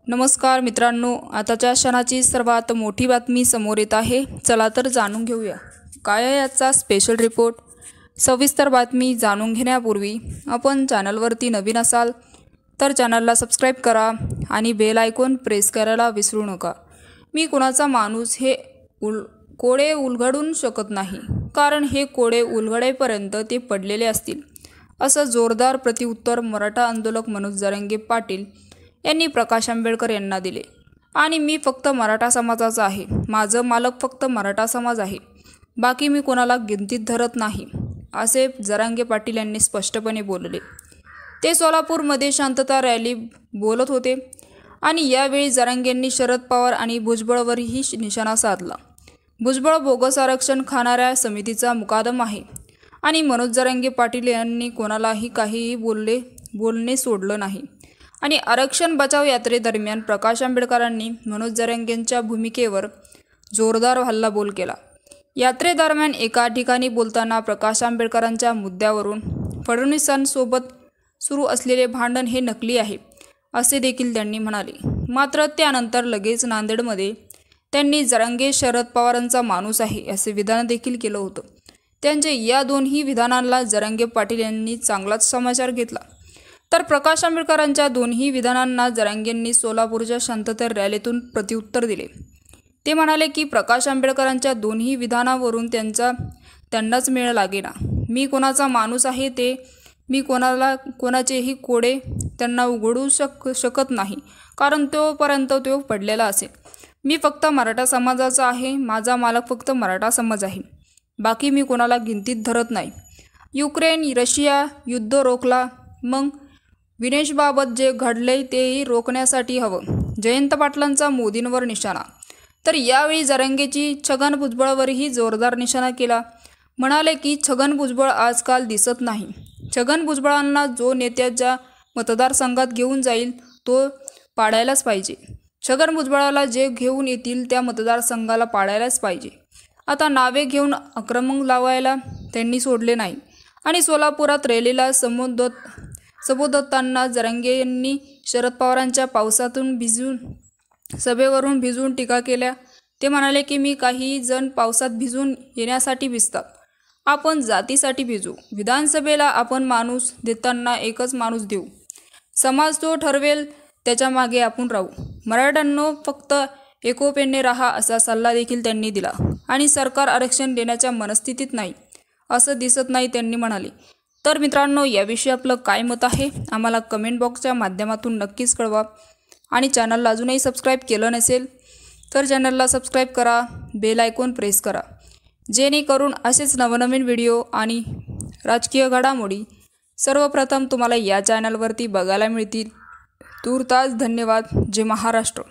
नमस्कार मित्रांनो, आताच्या क्षणाची सर्वात मोठी बातमी समोर येत आहे। चला तर जाणून घेऊया काय आहे याचा स्पेशल रिपोर्ट। सविस्तर बातमी जाणून घेण्यापूर्वी आपण चॅनलवरती नवीन असाल तर चॅनलला सबस्क्राइब करा आणि बेल आयकॉन प्रेस करायला विसरू नका। मी कुणाचा माणूस हे कोडे उलगडू शकत नाही, कारण हे कोडे उलगडेपर्यंत ते पडलेले असतील, असं जोरदार प्रतिउत्तर मराठा आंदोलक मनोज जरांगे पाटील यांनी प्रकाश आंबेडकर यांना दिले। आणि मी फक्त मराठा समाजाचा आहे, माझं मालक फक्त मराठा समाज आहे, बाकी मी कोणाला गिनतीत धरत नाही, असे जरांगे पाटील यांनी स्पष्टपणे बोलले। ते सोलापूरमध्ये शांतता रॅली बोलत होते आणि यावेळी जरांगेंनी शरद पवार आणि भुजबळवरही निशाणा साधला। भुजबळ बोगस आरक्षण खाणाऱ्या समितीचा मुकादम आहे आणि मनोज जरांगे पाटील यांनी कोणालाही काहीही बोलणे सोडलं नाही। आणि आरक्षण बचाव यात्रेदरम्यान प्रकाश आंबेडकरांनी मनोज जरांगेंच्या भूमिकेवर जोरदार हल्लाबोल केला। यात्रेदरम्यान एका ठिकाणी बोलताना प्रकाश आंबेडकरांच्या मुद्द्यावरून फडणवीसांसोबत सुरू असलेले भांडण हे नकली आहे, असे देखील त्यांनी म्हणाले। मात्र त्यानंतर लगेच नांदेडमध्ये त्यांनी जरांगे शरद पवारांचा माणूस आहे असे विधान देखील केलं होतं। त्यांचे या दोन्ही विधानांना जरांगे पाटील यांनी चांगलाच समाचार घेतला। तर प्रकाश आंबेडकरांच्या दोन्ही विधानांना जरांगेंनी सोलापूरच्या शांतता रॅलीतून प्रत्युत्तर दिले। ते म्हणाले की प्रकाश आंबेडकरांच्या दोन्ही विधानावरून त्यांनाच मेळ लागेना। मी कोणाचा माणूस आहे, ते मी कोणाचेही कोडे त्यांना उघडू शकत नाही, कारण तोपर्यंत तो पडलेला असेल। मी फक्त मराठा समाजाचा आहे, माझा मालक फक्त मराठा समाज आहे, बाकी मी कोणाला गिनतीत धरत नाही। युक्रेन रशिया युद्ध रोखला, मग विनेशबाबत जे घडले तेही रोखण्यासाठी हवं। जयंत पाटलांचा मोदींवर निशाणा। तर यावेळी जरांगेची छगन भुजबळवरही जोरदार निशाणा केला। म्हणाले की छगन भुजबळ आजकाल दिसत नाही। छगन भुजबळांना जो नेत्याच्या मतदारसंघात घेऊन जाईल तो पाडायलाच पाहिजे। छगन भुजबळाला जे घेऊन येतील त्या मतदारसंघाला पाडायलाच पाहिजे। आता नावे घेऊन आक्रमक लावायला त्यांनी सोडले नाही। आणि सोलापुरात रॅलीला संबोधताना जरांगे यांनी शरद पवारांच्या पावसातून सभेवरून भिजून टीका केल्या। ते म्हणाले की मी काही जण पावसात भिजून येण्यासाठी भिजतात, आपण जातीसाठी भिजू। विधानसभेला आपण माणूस देताना एकच माणूस देऊ, समाज जो ठरवेल त्याच्या मागे आपण राहू। मराठ्यांनो फक्त एकोप्याने राहा असा सल्ला देखील त्यांनी दिला। आणि सरकार आरक्षण देण्याच्या मनस्थितीत नाही असं दिसत नाही, त्यांनी म्हणाले। तर मित्रांनो, याविषयी आपलं काय मत आहे आम्हाला कमेंट बॉक्सच्या माध्यमातून नक्कीच कळवा। आणि चॅनलला अजूनही सबस्क्राईब केलं नसेल तर चॅनलला सबस्क्राईब करा, बेल आयकॉन प्रेस करा, जेणेकरून असेच नवनवीन व्हिडिओ आणि राजकीय घडामोडी सर्वप्रथम तुम्हाला या चॅनलवरती बघायला मिळतील। तूर्तास धन्यवाद। जय महाराष्ट्र।